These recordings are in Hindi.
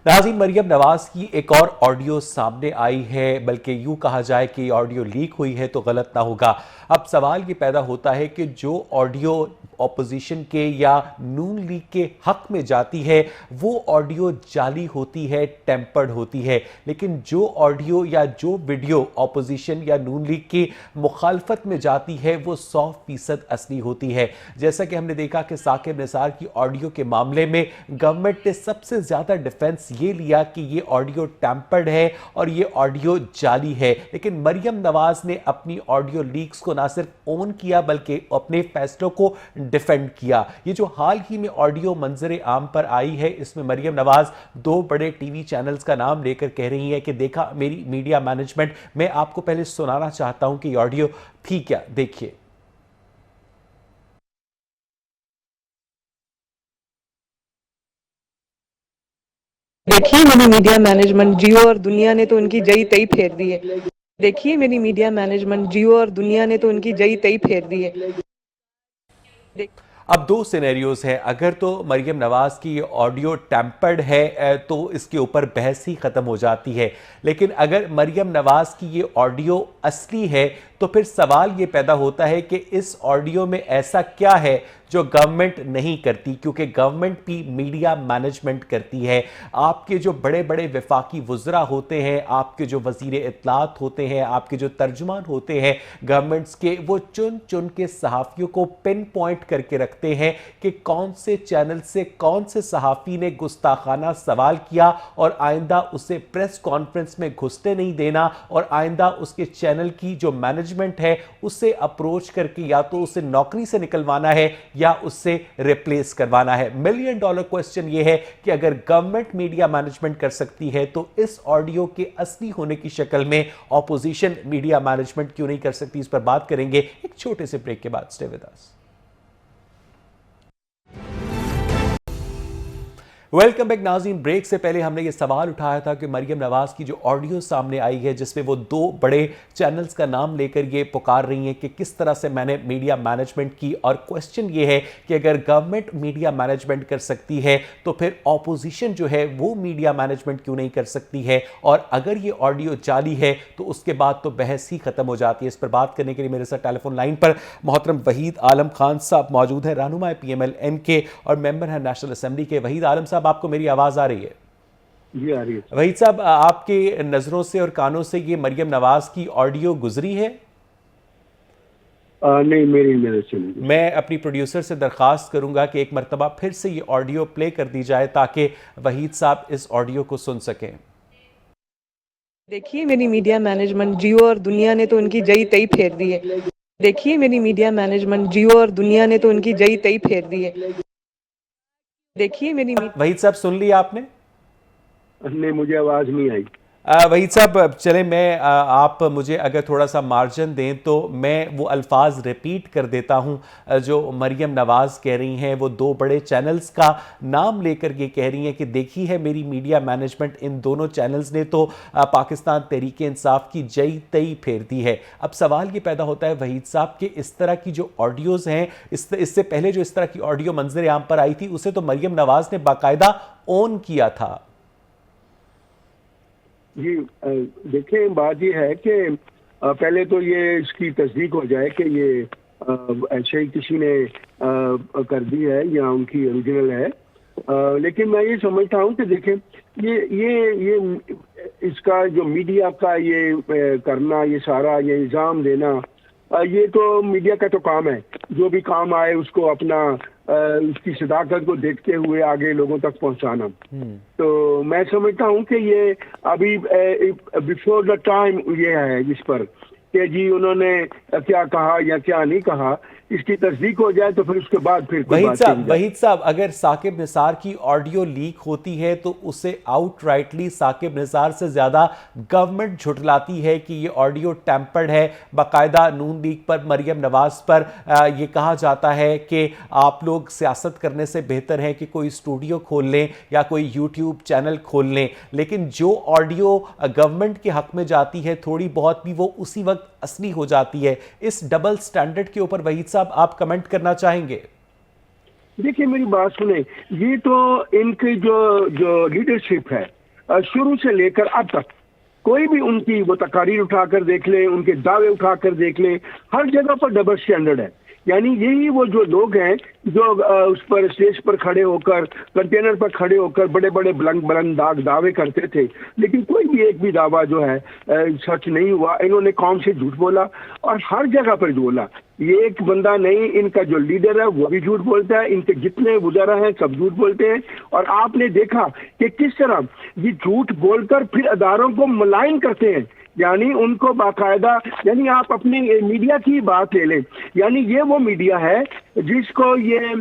नाज़रीन, मरियम नवाज की एक और ऑडियो सामने आई है, बल्कि यूं कहा जाए कि ऑडियो लीक हुई है तो गलत ना होगा। अब सवाल ये पैदा होता है कि जो ऑडियो ऑपोजिशन के या नून लीग के हक में जाती है वो ऑडियो जाली होती है, टेम्पर्ड होती है, लेकिन जो ऑडियो या जो वीडियो ऑपोजिशन या नून लीग की मुखालफत में जाती है वो 100% असली होती है। जैसा कि हमने देखा कि साकिब निसार की ऑडियो के मामले में गवर्नमेंट ने सबसे ज्यादा डिफेंस ये लिया कि ये ऑडियो टैंपर्ड है और ये ऑडियो जाली है, लेकिन मरियम नवाज ने अपनी ऑडियो लीक्स को ना सिर्फ ओन किया बल्कि अपने फैसलों को डिफेंड किया। ये जो हाल ही में ऑडियो मंजर आम पर आई है, इसमें मरियम नवाज दो बड़े टीवी चैनल्स का नाम लेकर कह रही है कि देखा मेरी मीडिया मैनेजमेंट। मैं आपको पहले सुनाना चाहता हूं कि ये ऑडियो थी क्या, देखिए। देखिए मेरी मीडिया मैनेजमेंट, जियो और दुनिया ने तो उनकी जई तई फेर दी है। देखिए मेरी मीडिया मैनेजमेंट, जियो और दुनिया ने तो उनकी जई तई फेर दी है। अब दो सिनेरियोज हैं। अगर तो मरियम नवाज की ऑडियो टैंपर्ड है तो इसके ऊपर बहस ही खत्म हो जाती है, लेकिन अगर मरियम नवाज की ये ऑडियो असली है तो फिर सवाल ये पैदा होता है कि इस ऑडियो में ऐसा क्या है जो गवर्नमेंट नहीं करती, क्योंकि गवर्नमेंट भी मीडिया मैनेजमेंट करती है। आपके जो बड़े बड़े वफाकी वज़रा होते हैं, आपके जो वज़ीर इत्तलात होते हैं, आपके जो तर्जुमान होते हैं गवर्नमेंट्स के, वो चुन चुन के सहाफ़ियों को पिन पॉइंट करके रखते हैं कि कौन से चैनल से कौन से सहाफ़ी ने गुस्ताखाना सवाल किया और आइंदा उसे प्रेस कॉन्फ्रेंस में घुसने नहीं देना और आइंदा उसके चैनल की जो मैनेजमेंट है उसे अप्रोच करके या तो उसे नौकरी से निकलवाना है या उससे रिप्लेस करवाना है। $1 मिलियन क्वेश्चन यह है कि अगर गवर्नमेंट मीडिया मैनेजमेंट कर सकती है तो इस ऑडियो के असली होने की शक्ल में ऑपोजिशन मीडिया मैनेजमेंट क्यों नहीं कर सकती। इस पर बात करेंगे एक छोटे से ब्रेक के बाद। Stay with us. Welcome back नाज़रीन। ब्रेक से पहले हमने ये सवाल उठाया था कि मरियम नवाज की जो ऑडियो सामने आई है जिसमें वो दो बड़े चैनल्स का नाम लेकर ये पुकार रही हैं कि किस तरह से मैंने मीडिया मैनेजमेंट की, और क्वेश्चन ये है कि अगर गवर्नमेंट मीडिया मैनेजमेंट कर सकती है तो फिर ऑपोजिशन जो है वो मीडिया मैनेजमेंट क्यों नहीं कर सकती है, और अगर ये ऑडियो जाली है तो उसके बाद तो बहस ही खत्म हो जाती है। इस पर बात करने के लिए मेरे साथ टेलीफोन लाइन पर मोहतरम वहीद आलम खान साहब मौजूद हैं, रहनुमा PMLN के और मेंबर हैं नेशनल असेंबली के। वहीद आलम साहब, आपको मेरी आवाज आ रही है? जी आ रही है। वहीद साहब, आपके नजरों से और कानों से ये मरियम नवाज की ऑडियो गुजरी है? नहीं, मेरे से नहीं। मैं अपनी प्रोड्यूसर से दरखास्त करूंगा कि एक मरतबा फिर से ये ऑडियो प्ले कर दी जाए ताकि वहीद साहब इस ऑडियो को सुन सकें। देखिए मेरी मीडिया मैनेजमेंट, जियो और दुनिया ने तो उनकी जई तई फेर दी है। देखिए मेरी मीडिया मैनेजमेंट, जियो और दुनिया ने तो उनकी जई तई फेर दी है। देखिए मेरी वहीद साहब, सुन लिया आपने? नहीं, मुझे आवाज नहीं आई। वहीद साहब, चले मैं आप मुझे अगर थोड़ा सा मार्जिन दें तो मैं वो अल्फाज रिपीट कर देता हूं जो मरियम नवाज कह रही हैं। वो दो बड़े चैनल्स का नाम लेकर ये कह रही हैं कि देखी है मेरी मीडिया मैनेजमेंट, इन दोनों चैनल्स ने तो पाकिस्तान तहरीक इंसाफ की जई तई फेर दी है। अब सवाल ये पैदा होता है वहीद साहब कि इस तरह की जो ऑडियोज़ हैं, इससे पहले जो इस तरह की ऑडियो मंजर आम पर आई थी उसे तो मरियम नवाज ने बाकायदा ओन किया था। जी, देखें, बात ये है कि पहले तो ये इसकी तस्दीक हो जाए कि ये ऐसे ही किसी ने कर दी है या उनकी ओरिजिनल है। लेकिन मैं ये समझता हूँ कि देखें, ये इसका जो मीडिया का ये करना, ये सारा ये इल्ज़ाम देना, ये तो मीडिया का तो काम है। जो भी काम आए उसको अपना उसकी सदाकत को देखते हुए आगे लोगों तक पहुंचाना। तो मैं समझता हूं कि ये अभी बिफोर द टाइम ये है इस पर कि जी उन्होंने क्या कहा या क्या नहीं कहा, इसकी तस्दीक हो जाए तो फिर उसके बाद फिर वहीद साहब, अगर साकिब निसार की ऑडियो लीक होती है तो उसे आउटराइटली साकिब निसार से ज्यादा गवर्नमेंट झुठलाती है कि ये ऑडियो टैंपर्ड है। बाकायदा नून लीग पर, मरियम नवाज पर यह कहा जाता है कि आप लोग सियासत करने से बेहतर है कि कोई स्टूडियो खोल लें या कोई यूट्यूब चैनल खोल लें, लेकिन जो ऑडियो गवर्नमेंट के हक में जाती है थोड़ी बहुत भी, वो उसी वक्त असली हो जाती है। इस डबल स्टैंडर्ड के ऊपर वहीद साहब आप कमेंट करना चाहेंगे? देखिए मेरी बात सुने, ये तो इनकी जो जो लीडरशिप है शुरू से लेकर अब तक, कोई भी उनकी वो तकारीर उठाकर देख ले, उनके दावे उठाकर देख ले, हर जगह पर डबल स्टैंडर्ड है। यानी यही वो जो लोग हैं जो उस पर स्टेज पर खड़े होकर, कंटेनर पर खड़े होकर बड़े बड़े बुलंद बुलंद दावे करते थे, लेकिन कोई भी एक भी दावा जो है सच नहीं हुआ। इन्होंने कौम से झूठ बोला और हर जगह पर बोला। ये एक बंदा नहीं, इनका जो लीडर है वो भी झूठ बोलता है, इनके जितने वुज़रा हैं सब झूठ बोलते हैं। और आपने देखा कि किस तरह ये झूठ बोलकर फिर अदारों को मुलायम करते हैं, यानी उनको बाकायदा, यानी आप अपनी मीडिया की बात ले लें, यानी ये वो मीडिया है जिसको ये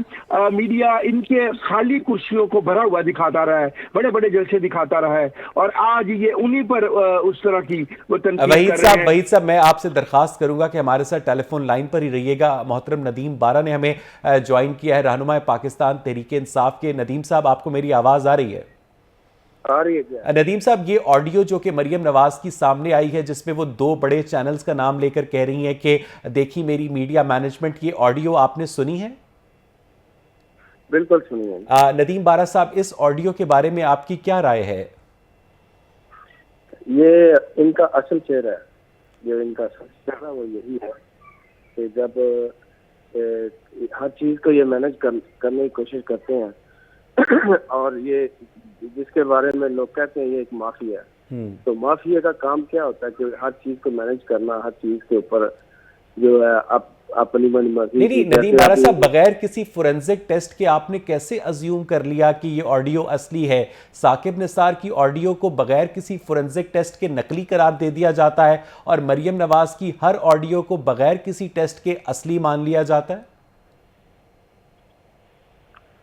मीडिया इनके खाली कुर्सियों को भरा हुआ दिखाता रहा है, बड़े बड़े जलसे दिखाता रहा है, और आज ये उन्हीं पर उस तरह की वो तनकीद कर रहे हैं। वहीद साहब, मैं आपसे दरखास्त करूंगा कि हमारे साथ टेलीफोन लाइन पर ही रहिएगा। मोहतरम नदीम बारा ने हमें ज्वाइन किया है, रहनुमा पाकिस्तान तहरीक इंसाफ के। नदीम साहब, आपको मेरी आवाज आ रही है? आ रही है क्या? नदीम साहब, ये ऑडियो जो कि मरियम नवाज की सामने आई है, जिसमें वो 2 बड़े चैनल्स का नाम लेकर कह रही हैं कि देखी मेरी मीडिया मैनेजमेंट, ये ऑडियो आपने सुनी है? बिल्कुल सुनी है। नदीम बारा साहब, इस ऑडियो के बारे में आपकी क्या राय है? ये इनका असल चेहरा है, जो इनका असल चेहरा वो यही है कि जब हर चीज को ये मैनेज करने की कोशिश करते हैं और ये जिसके बारे में लोग कहते हैं ये एक माफिया है। तो माफिया का काम क्या होता है कि हर चीज को मैनेज करना, हर चीज के ऊपर जो है अपनी मर्जी। नहीं, नदीम बारा साहब, बगैर किसी फोरेंसिक टेस्ट के आपने कैसे अज्यूम कर लिया कि ये ऑडियो असली है? साकिब निसार की ऑडियो को बगैर किसी फोरेंसिक टेस्ट के नकली करार दे दिया जाता है और मरियम नवाज की हर ऑडियो को बगैर किसी टेस्ट के असली मान लिया जाता है।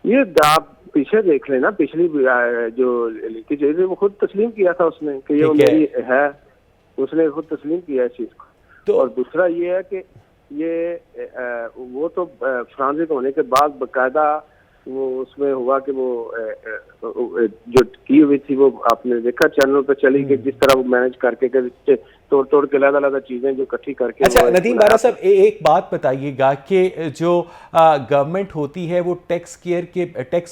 ये आप पीछे देख लेना, पिछली जो लीकेज है वो खुद तस्लीम किया था उसने कि ये मेरी है, उसने खुद तस्लीम किया इस चीज को। और दूसरा ये है कि ये वो तो फ्रांसिक होने के बाद बकायदा वो उसमें हुआ कि वो जो की हुई थी वो आपने देखा चैनल पे चली कि जिस तरह वो मैनेज करके तोड़ के अलग चीजें जो इकट्ठी करके। अच्छा नदीम बारा साहब, एक बात बताइएगा कि जो गवर्नमेंट होती है वो टैक्स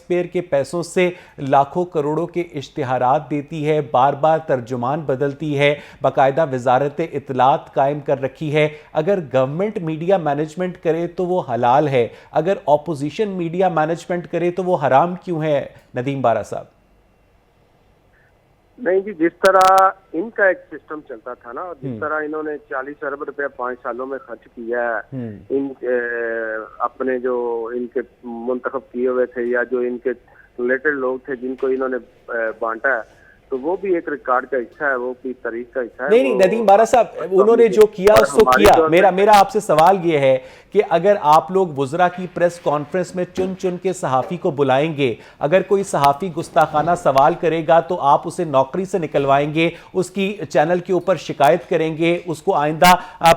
पेयर के पैसों से लाखों करोड़ों के इश्तिहारात देती है, बार बार तर्जुमान बदलती है, बाकायदा वजारत इत्तलात कायम कर रखी है। अगर गवर्नमेंट मीडिया मैनेजमेंट करे तो वो हलाल है, अगर ऑपोजिशन मीडिया मैनेजमेंट करे तो वो हराम क्यों है? नदीम बारा साहब, नहीं जी, जिस तरह इनका एक सिस्टम चलता था ना, जिस तरह इन्होंने 40 अरब रुपया 5 सालों में खर्च किया है इन अपने जो इनके मुंतखब किए हुए थे या जो इनके रिलेटेड लोग थे जिनको इन्होंने बांटा है, तो वो भी एक रिकॉर्ड का हिस्सा है, वो भी तारीख का हिस्सा है। नहीं नदीम बारा साहब, उन्होंने जो किया उसको किया। मेरा आपसे सवाल ये है कि अगर आप लोग वुज़रा की प्रेस कॉन्फ्रेंस में चुन चुन के सहाफ़ी को बुलाएंगे, अगर कोई सहाफ़ी गुस्ताखाना सवाल करेगा तो आप उसे नौकरी से निकलवाएंगे, उसकी चैनल के ऊपर शिकायत करेंगे, उसको आइंदा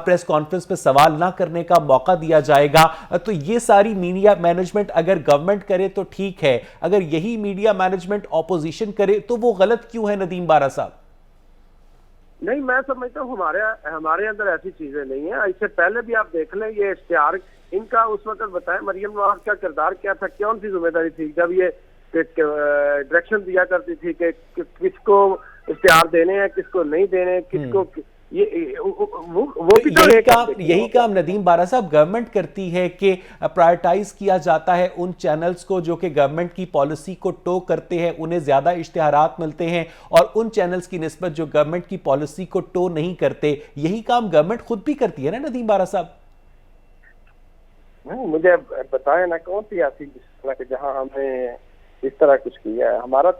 प्रेस कॉन्फ्रेंस में सवाल ना करने का मौका दिया जाएगा। तो ये सारी मीडिया मैनेजमेंट अगर गवर्नमेंट करे तो ठीक है, अगर यही मीडिया मैनेजमेंट ऑपोजिशन करे तो वो गलत क्यों है? नदीम बारा साहब, नहीं, मैं समझता हूँ हमारे अंदर ऐसी चीजें नहीं है। इससे पहले भी आप देख लें, ये इश्तिहार इनका उस वक्त बताएं मरियम नवाज का किरदार क्या था, कौन सी जिम्मेदारी थी जब ये डायरेक्शन दिया करती थी कि किसको इश्तिहार देने हैं, किसको नहीं देने, किसको वो भी तो यही काम नदीम बारा साहब गवर्नमेंट करती है कि प्रायोरिटाइज किया जाता है उन चैनल्स को जो कि गवर्नमेंट की पॉलिसी को टो करते हैं, उन्हें ज्यादा इश्तिहारात मिलते हैं, और उन चैनल्स की निस्बत जो गवर्नमेंट की पॉलिसी को टो नहीं करते, यही काम गवर्नमेंट खुद भी करती है ना नदीम बारा साहब? मुझे बताया ना कौन सी ऐसी जहां हमने इस तरह कुछ किया है। हमारा,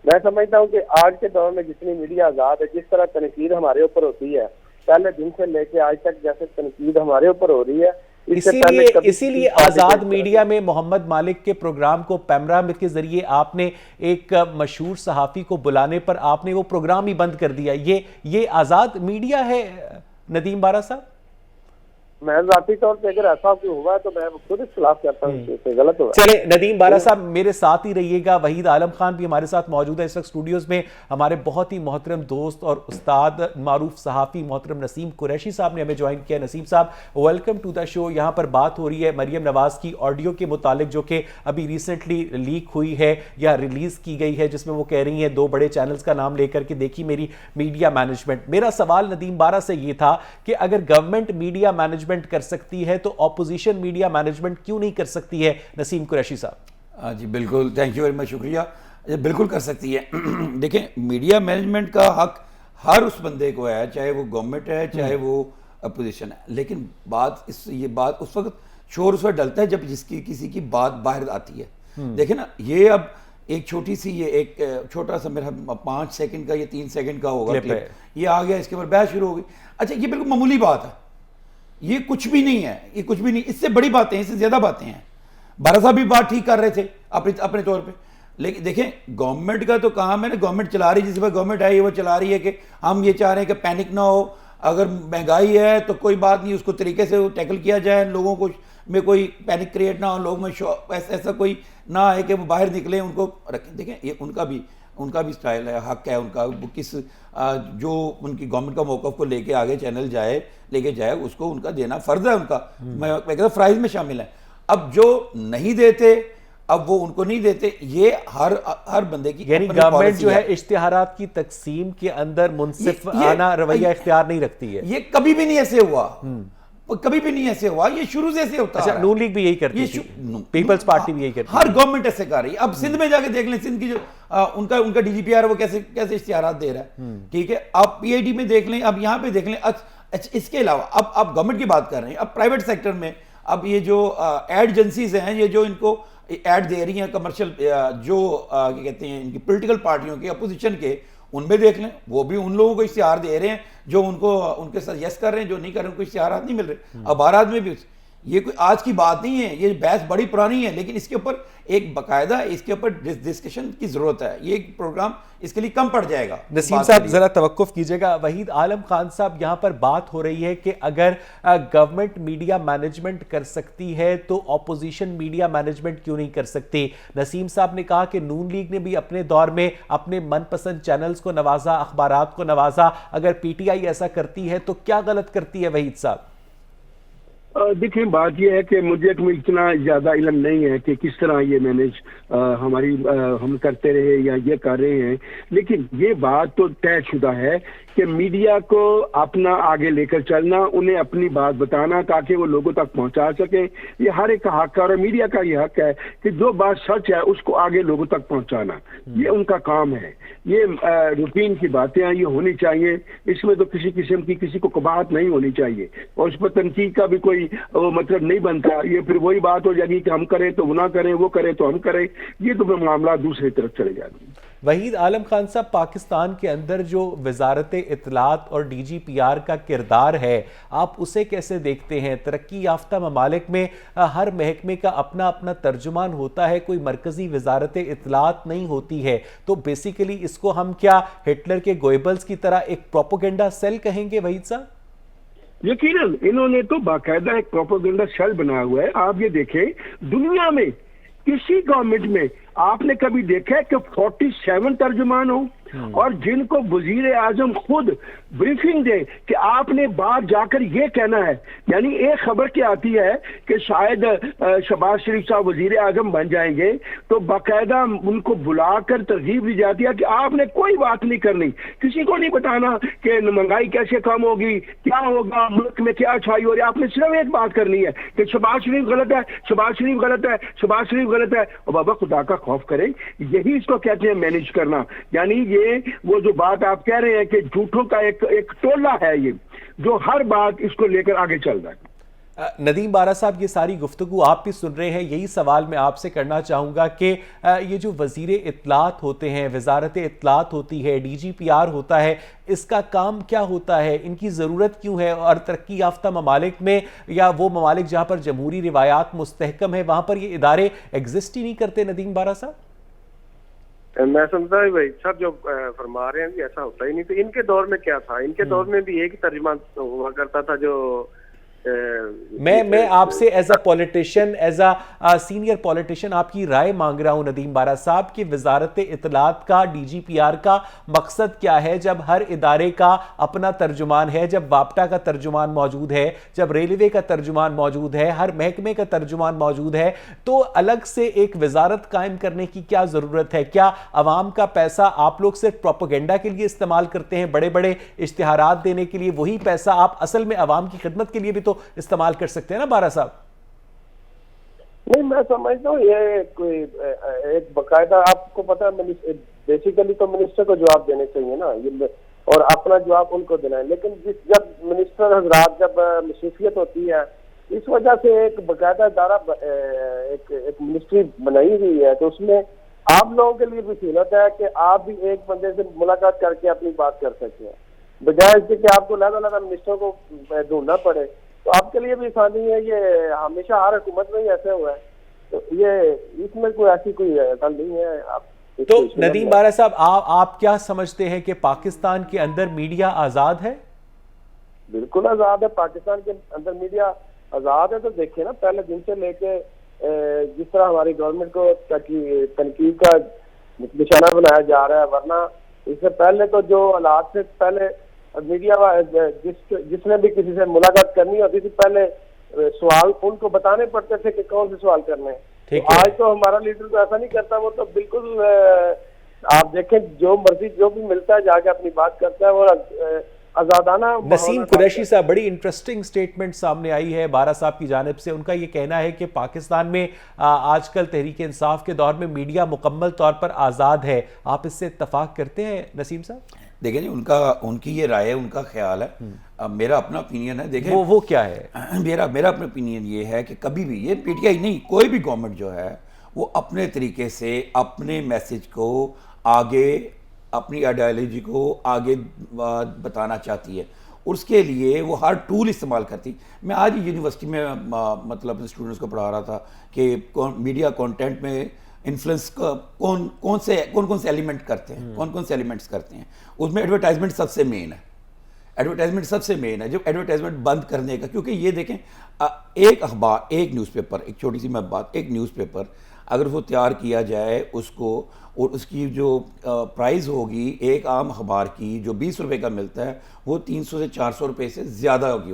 मैं समझता हूँ कि आज के दौर में जितनी मीडिया आजाद है, जिस तरह तनकीद हमारे ऊपर होती है, पहले दिन से लेके आज तक जैसे तनकीद हमारे ऊपर हो रही है, इसीलिए आजाद मीडिया में मोहम्मद मालिक के प्रोग्राम को पैमरा के जरिए आपने एक मशहूर सहाफी को बुलाने पर आपने वो प्रोग्राम ही बंद कर दिया। ये आजाद मीडिया है नदीम बारा साहब? मैं जाती तौर पे अगर ऐसा कोई हुआ है तो मैं खुद इख्तिलाफ करता हूँ, इससे गलत हुआ। चले नदीम बारा साहब मेरे साथ ही रहिएगा। वहीद आलम खान भी हमारे साथ मौजूद है इस वक्त स्टूडियोज में। हमारे बहुत ही मोहतरम दोस्त और उस्ताद मारूफ सहाफ़ी मोहतरम नसीम कुरैशी साहब ने हमें ज्वाइन किया। नसीम साहब वेलकम टू द शो। यहाँ पर बात हो रही है मरियम नवाज की ऑडियो के मुतालिक जो कि अभी रिसेंटली लीक हुई है या रिलीज की गई है, जिसमें वो कह रही है 2 बड़े चैनल्स का नाम लेकर के देखी मेरी मीडिया मैनेजमेंट। मेरा सवाल नदीम बारा से ये था कि अगर गवर्नमेंट मीडिया मैनेजमेंट कर सकती है तो ऑपोजिशन मीडिया मैनेजमेंट क्यों नहीं कर सकती है? नसीम कुरैशी साहब। जी बिल्कुल, थैंक यू वेरी मच, शुक्रिया। बिल्कुल कर सकती है। देखें, मीडिया मैनेजमेंट का हक हर उस बंदे को है, चाहे वो गवर्नमेंट है चाहे वो अपोजिशन है। लेकिन ये बात उस वक्त शोर उस वक्त डलता है जब जिसकी किसी की बात बाहर आती है। देखें ना, ये अब एक छोटी सी ये एक छोटा सा मेरा 5 सेकंड का या 3 सेकंड का होगा क्लिप, ये आ गया, इसके ऊपर बहस शुरू हो गई। अच्छा, ये बिल्कुल मामूली बात है, ये कुछ भी नहीं है, ये कुछ भी नहीं। इससे बड़ी बातें, इससे ज्यादा बातें हैं। बारा साहब भी बात ठीक कर रहे थे अपने तौर पे। लेकिन देखें, गवर्नमेंट का तो काम है ना, गवर्नमेंट चला रही है, जिस पर गवर्नमेंट आई है वो चला रही है कि हम ये चाह रहे हैं कि पैनिक ना हो, अगर महंगाई है तो कोई बात नहीं, उसको तरीके से टैकल किया जाए, लोगों को में कोई पैनिक क्रिएट ना हो, लोग में ऐसा कोई ना आए कि वो बाहर निकले, उनको रखें। देखें, ये उनका भी स्टाइल है, हक है उनका, किस जो उनकी गवर्नमेंट का मौक़िफ़ को लेके आगे चैनल लेके जाए, उसको उनका देना फ़र्ज़ है उनका। मैं कहता फ़राइज़ में शामिल है। अब जो नहीं देते, अब वो उनको नहीं देते, ये हर बंदे की, यानी गवर्नमेंट जो है इश्तिहारात की तकसीम के अंदर मुनसिफ आना रवैया इख्तियार नहीं रखती है। ये कभी भी नहीं ऐसे हुआ, कभी भी नहीं ऐसे हुआ, ये शुरू से ऐसे होता है। नून लीग भी यही करती है, पीपल्स पार्टी भी यही करती है, हर गवर्नमेंट ऐसे कर रही है। अब सिंध में जाके देख लें, सिंध की जो उनका डीजीपीआर वो कैसे इश्तिहारात दे रहा है, ठीक है। आप पीआईडी में देख लें, अब यहाँ पे देख लें। अच्छा, इसके अलावा अब आप गवर्नमेंट की बात कर रहे हैं, अब प्राइवेट सेक्टर में अब ये जो एड एजेंसीज हैं, ये जो इनको एड दे रही हैं कमर्शियल, जो क्या कहते हैं इनकी पॉलिटिकल पार्टियों के, अपोजिशन के, उनमें देख लें, वो भी उन लोगों को इश्तिहार दे रहे हैं जो उनके साथ यस कर रहे हैं, जो नहीं कर रहे हैं उनको इश्तिहारात नहीं मिल रहे। अब बारात में भी ये कोई आज की बात नहीं है, ये बहस बड़ी पुरानी है, लेकिन इसके ऊपर एक बाकायदा इसके ऊपर डिस्कशन की जरूरत है। ये प्रोग्राम इसके लिए कम पड़ जाएगा। नसीम साहब जरा तवक्कुफ कीजिएगा। वहीद आलम खान साहब, यहाँ पर बात हो रही है कि अगर गवर्नमेंट मीडिया मैनेजमेंट कर सकती है तो ऑपोजिशन मीडिया मैनेजमेंट क्यों नहीं कर सकती? नसीम साहब ने कहा कि नून लीग ने भी अपने दौर में अपने मनपसंद चैनल्स को नवाजा, अखबारात को नवाजा। अगर पीटीआई ऐसा करती है तो क्या गलत करती है वहीद साहब? देखिए, बात यह है कि मुझे इतना ज़्यादा इल्म नहीं है कि किस तरह ये मैनेज हम करते रहे या ये कर रहे हैं, लेकिन ये बात तो तयशुदा है कि मीडिया को अपना आगे लेकर चलना, उन्हें अपनी बात बताना ताकि वो लोगों तक पहुंचा सके। ये हर एक का हक है और मीडिया का ये हक है कि जो बात सच है उसको आगे लोगों तक पहुंचाना, ये उनका काम है। ये रूटीन की बातें हैं, ये होनी चाहिए। इसमें तो किसी किस्म की किसी को कबाहत नहीं होनी चाहिए और उस पर तनकीद का भी कोई मतलब नहीं बनता। ये फिर वही बात हो जाएगी कि हम करें तो वो ना करें, वो करें तो हम करें, ये तो फिर मामला दूसरी तरफ चले जाते हैं। वहीद आलम खान साहब, पाकिस्तान के अंदर जो वजारत इत्तलात और डीजीपीआर का किरदार है, आप उसे कैसे देखते हैं? तरक्की याफ्ता ममालिक में हर महकमे का अपना अपना तर्जुमान होता है, कोई मरकजी वजारत इत्तलात नहीं होती है। तो बेसिकली इसको हम क्या हिटलर के गोएबल्स की तरह एक प्रोपोगेंडा सेल कहेंगे वहीद साहब? यकीनन इन्होंने तो बाकायदा एक प्रोपोगेंडा सेल बनाया हुआ है। आप ये देखें, दुनिया में किसी गवर्नमेंट में आपने कभी देखा है कि 47 तर्जुमान हो और जिनको वजीर आजम खुद ब्रीफिंग दे कि आपने बाहर जाकर ये कहना है। यानी एक खबर क्या आती है कि शायद शहबाज शरीफ साहब वजीर आजम बन जाएंगे, तो बाकायदा उनको बुलाकर तरगीब दी जाती है कि आपने कोई बात नहीं करनी, किसी को नहीं बताना कि महंगाई कैसे कम होगी, क्या होगा, मुल्क में क्या अच्छाई हो रही है। आपने सिर्फ एक बात करनी है कि शहबाज शरीफ गलत है, शहबाज शरीफ गलत है, शहबाज शरीफ गलत है। और बाबा खुदा का खौफ करें, यही इसको कहते हैं मैनेज करना। यानी ये वो जो बात आप कह रहे हैं कि झूठों का एक टोला है ये, जो हर बात इसको लेकर आगे चल रहा है। नदीम बारा साहब, ये सारी गुफ्तगू आप भी सुन रहे हैं, यही सवाल मैं आपसे करना चाहूँगा कि ये जो वज़ीर इत्तलात होते हैं, वजारत इत्तलात होती है, डीजीपीआर होता है, इसका काम क्या होता है, इनकी ज़रूरत क्यों है? और तरक्की याफ्ता ममालिक में या वो ममालिक जहाँ पर जमहूरी रिवायात मुस्तहकम है, वहाँ पर ये इदारे एग्जिस्ट ही नहीं करते। नदीम बारा साहब, मैं समझता हूँ भाई साहब जो फरमा रहे हैं कि ऐसा होता ही नहीं। तो इनके दौर में क्या था? इनके दौर में भी एक ही तर्जुमान हुआ करता था जो मैं आपसे as a politician, as a senior politician आपकी राय मांग रहा हूं नदीम बारा साहब कि वजारत इत्तलात का, DGPR का मकसद क्या है जब हर इदारे का अपना तर्जुमान है, जब वापटा का तर्जुमान मौजूद है, जब रेलवे का तर्जुमान मौजूद है, हर महकमे का तर्जुमान मौजूद है, तो अलग से एक वजारत कायम करने की क्या जरूरत है? क्या अवाम का पैसा आप लोग सिर्फ प्रोपेगेंडा के लिए इस्तेमाल करते हैं, बड़े बड़े इश्तिहारात देने के लिए? वही पैसा आप असल में अवाम की खिदमत के लिए भी तो इस्तेमाल कर सकते हैं ना बारा साहब? नहीं, मैं समझता हूँ ये कोई एक बकायदा, आपको पता है बेसिकली तो मिनिस्टर को जवाब देने चाहिए ना, ये और अपना जवाब उनको देना है। लेकिन जब मिनिस्टर हजरात जब मसरूफियत होती है, इस वजह से एक बकायदा इदारा एक मिनिस्ट्री बनाई हुई है, तो उसमें आप लोगों के लिए भी सहूलत है कि आप भी एक बंदे से मुलाकात करके अपनी बात कर सकते हैं, बजाय इसके कि आपको अलग-अलग मिनिस्टरों को ढूंढना पड़े। तो आपके लिए भी आसानी है, ये हमेशा हर हुकूमत में ही ऐसे हुआ है, तो ये इसमें कोई ऐसी कोई गल नहीं है। आप तो नदीम बारा साहब, आप क्या समझते हैं कि पाकिस्तान के अंदर मीडिया आजाद है? बिल्कुल आजाद है, पाकिस्तान के अंदर मीडिया आजाद है। तो देखिए ना, पहले दिन से लेके जिस तरह हमारी गवर्नमेंट को तनकीद का निशाना बनाया जा रहा है, वरना इससे पहले तो जो हालात से पहले मीडिया जिसने भी किसी से मुलाकात करनी होती थी, पहले सवाल उनको बताने पड़ते थे कि कौन से सवाल करने हैं। तो आज तो हमारा लीडर तो ऐसा नहीं करता, वो तो बिल्कुल आप देखें जो मर्जी जो भी मिलता है जाके अपनी बात करता है और आजादाना। नसीम कुरैशी साहब, बड़ी इंटरेस्टिंग स्टेटमेंट सामने आई है बारा साहब की जानिब से। उनका ये कहना है कि पाकिस्तान में आजकल तहरीक इंसाफ के दौर में मीडिया मुकम्मल तौर पर आज़ाद है। आप इससे इत्तफाक करते हैं नसीम साहब? देखिए जी, उनकी ये राय है, उनका ख्याल है। मेरा अपना ओपिनियन है। देखिए वो क्या है? मेरा अपना ओपिनियन ये है कि कभी भी ये PTI नहीं, कोई भी गवर्नमेंट जो है वो अपने तरीके से अपने मैसेज को आगे, अपनी आइडियोलॉजी को आगे बताना चाहती है, उसके लिए वो हर टूल इस्तेमाल करती। मैं आज यूनिवर्सिटी में मतलब स्टूडेंट्स को पढ़ा रहा था कि मीडिया कंटेंट में इन्फ्लुएंस कौन से एलिमेंट करते हैं, कौन से एलिमेंट्स करते हैं। उसमें एडवर्टाइजमेंट सबसे मेन है। एडवर्टाइजमेंट सबसे मेन है, जो एडवर्टाइजमेंट बंद करने का। क्योंकि ये देखें, एक अखबार, एक न्यूज़पेपर, एक छोटी सी मैं बात, एक न्यूज़पेपर अगर वो तैयार किया जाए उसको, और उसकी जो प्राइस होगी एक आम अखबार की जो 20 रुपये का मिलता है, वो 300 से 400 रुपये से ज़्यादा होगी।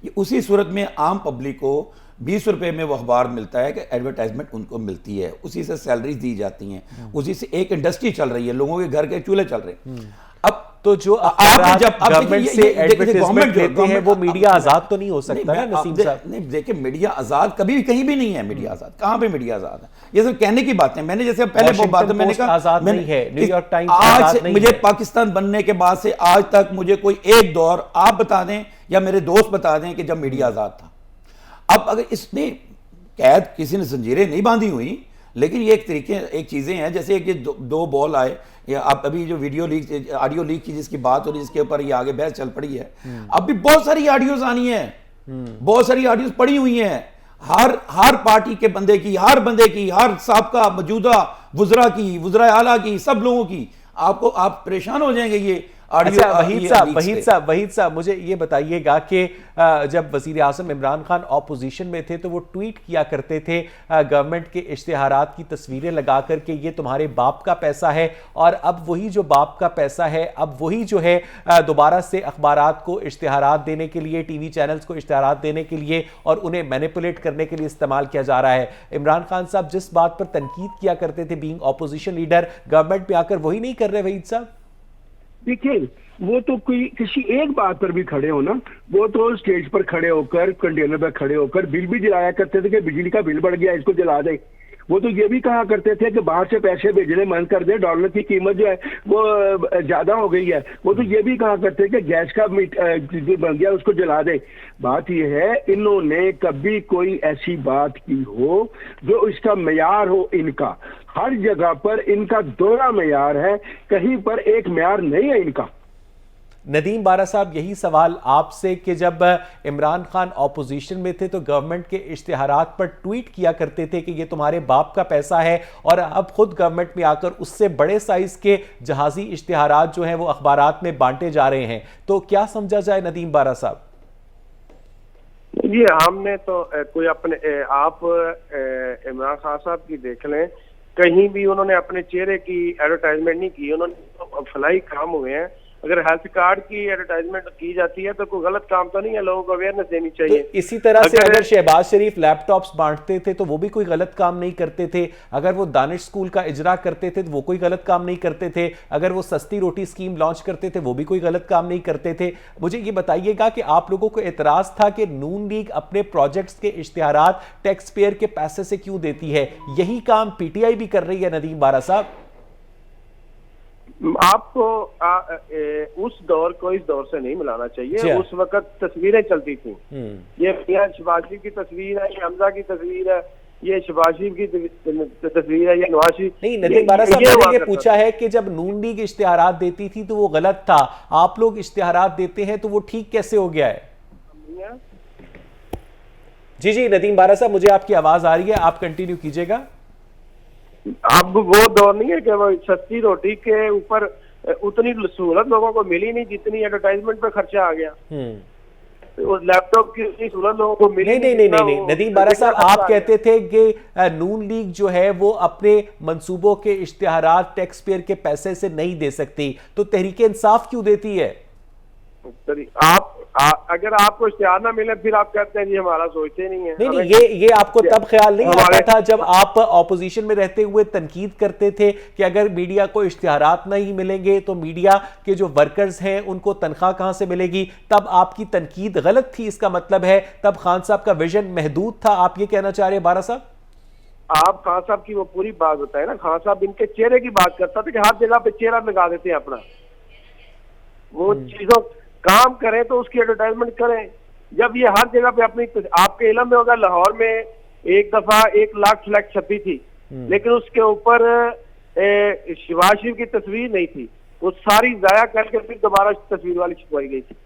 ये उसी सूरत में आम पब्लिक को 20 रुपये में वो अखबार मिलता है कि एडवर्टाइजमेंट उनको मिलती है, उसी से सैलरीज दी जाती हैं, उसी से एक इंडस्ट्री चल रही है, लोगों के घर के चूल्हे चल रहे हैं। अब तो जो आप जब गवर्नमेंट से एडवर्टाइजमेंट लेते हैं वो मीडिया आजाद तो नहीं हो सकता है नसीम साहब? नहीं, देखिए मीडिया आजाद कभी भी कहीं भी नहीं है। मीडिया आजाद कहाँ पे मीडिया आजाद है? ये सब कहने की बातें। मैंने जैसे पहले वो बात मैंने कहा आजाद नहीं है, न्यूयॉर्क टाइम्स आज मुझे पाकिस्तान बनने के बाद से आज तक मुझे कोई एक दौर आप बता दें या मेरे दोस्त बता दें कि जब मीडिया आजाद था। अब अगर इसने कैद किसी ने जंजीरें नहीं बांधी हुई, लेकिन ये एक तरीके, एक चीज़ें हैं, जैसे कि दो बॉल आए, या आप अभी जो वीडियो लीक, ऑडियो लीक की जिसकी बात हो रही है, जिसके ऊपर ये आगे बहस चल पड़ी है, अब भी बहुत सारी ऑडियोज आनी है, बहुत सारी ऑडियोज पड़ी हुई हैं, हर पार्टी के बंदे की, हर साबका मौजूदा वुज़रा की, वुज़रा आला की, सब लोगों की। आप परेशान हो जाएंगे ये। अच्छा, वहीद साहब मुझे ये बताइएगा कि जब वज़ीर आज़म इमरान खान ऑपोजिशन में थे तो वो ट्वीट किया करते थे गवर्नमेंट के इश्तिहारात की तस्वीरें लगा करके, ये तुम्हारे बाप का पैसा है। और अब वही जो बाप का पैसा है, अब वही जो है दोबारा से अखबारात को इश्तिहारात देने के लिए, टीवी चैनल्स को इश्तिहारात देने के लिए और उन्हें मैनिपुलेट करने के लिए इस्तेमाल किया जा रहा है। इमरान खान साहब जिस बात पर तनकीद किया करते थे बीइंग ऑपोजिशन लीडर, गवर्नमेंट में आकर वही नहीं कर रहे वहीद साहब? देखिए, वो तो कोई किसी एक बात पर भी खड़े हो ना, वो तो स्टेज पर खड़े होकर, कंटेनर पर खड़े होकर बिल भी जलाया करते थे कि बिजली का बिल बढ़ गया, इसको जला दे। वो तो ये भी कहा करते थे कि बाहर से पैसे भेजने बंद कर दे, डॉलर की कीमत जो है वो ज्यादा हो गई है। वो तो ये भी कहा करते थे कि गैस का जो बन गया उसको जला दे। बात यह है, इन्होंने कभी कोई ऐसी बात की हो जो इसका मेयार हो इनका। हर जगह पर इनका दोहरा मेयार है, कहीं पर एक मेयार नहीं है इनका। नदीम बारा साहब, यही सवाल आपसे कि जब इमरान खान ऑपोजिशन में थे तो गवर्नमेंट के इश्तिहारात पर ट्वीट किया करते थे कि ये तुम्हारे बाप का पैसा है, और अब खुद गवर्नमेंट में आकर उससे बड़े साइज के जहाजी इश्तिहारात जो हैं वो अखबारात में बांटे जा रहे हैं, तो क्या समझा जाए नदीम बारा साहब? ये हमने तो कोई अपने आप इमरान खान साहब की देख लें, कहीं भी उन्होंने अपने चेहरे की एडवर्टाइजमेंट नहीं की, उन्होंने फलाई काम हुए हैं। अगर हेल्थ कार्ड की एडवर्टाइजमेंट की जाती है तो कोई गलत काम तो नहीं है, लोगों को अवेयरनेस देनी चाहिए। तो इसी तरह से अगर शहबाज शरीफ लैपटॉप्स बांटते थे तो वो भी कोई गलत काम नहीं करते थे, अगर वो दानिश स्कूल का इजरा करते थे तो वो कोई गलत काम नहीं करते थे, अगर वो सस्ती रोटी स्कीम लॉन्च करते थे वो भी कोई गलत काम नहीं करते थे। मुझे ये बताइएगा कि आप लोगों को एतराज था कि नून लीग अपने प्रोजेक्ट्स के इश्तिहारात टैक्स पेयर के पैसे से क्यों देती है? यही काम पीटीआई भी कर रही है नदीम बारा साहब। आपको उस दौर को इस दौर से नहीं मिलाना चाहिए। उस वक्त तस्वीरें चलती थी, ये शहबाज शरीफ की तस्वीर है, ये हमजा की तस्वीर है, ये शहबाज शरीफ की तस्वीर है, ये नवाज शरीफ। नहीं, नदीम बारा साहब, मैंने ये पूछा है कि जब नून लीग इश्तिहारात देती थी तो वो गलत था, आप लोग इश्तिहारात देते हैं तो वो ठीक कैसे हो गया है? जी जी नदीम बारा साहब, मुझे आपकी आवाज आ रही है, आप कंटिन्यू कीजिएगा। अब वो दौर नहीं है कि वो सस्ती रोटी के ऊपर उतनी सहूलत लोगों को मिली नहीं जितनी एडवर्टाइजमेंट पे खर्चा आ गया। उस लैपटॉप की उतनी सहूलत लोगों को मिली नहीं। नदीम बारा साहब, आप कहते थे कि नून लीग जो है वो अपने मंसूबों के इश्तिहारात टैक्स पेयर के पैसे से नहीं दे सकती, तो तहरीक इंसाफ क्यों देती है? अगर आपको इश्तिहार ना मिले फिर आप कहते हैं जी हमारा सोचते नहीं है। नहीं, ये आपको तब ख्याल नहीं आता था जब आप ऑपोजिशन में रहते हुए तनकीद करते थे कि अगर मीडिया को इश्तिहारात नहीं मिलेंगे तो मीडिया के जो वर्कर्स हैं उनको तनख्वाह कहां से मिलेगी? तब आपकी तनकीद गलत थी, इसका मतलब है तब खान साहब का विजन महदूद था, आप ये कहना चाह रहे हैं बारा साहब? आप खान साहब की वो पूरी बात बताए ना, खान साहब इनके चेहरे की बात करता था कि हर जगह पे चेहरा लगा देते हैं अपना, वो चीजों काम करें तो उसकी एडवर्टाइजमेंट करें। जब ये हर जगह पे अपनी, आपके इलम में होगा लाहौर में एक दफा 1 लाख फ्लैग छपी थी, लेकिन उसके ऊपर शहबाज शरीफ की तस्वीर नहीं थी, वो सारी जाया करके फिर दोबारा तस्वीर वाली छपवाई गई थी।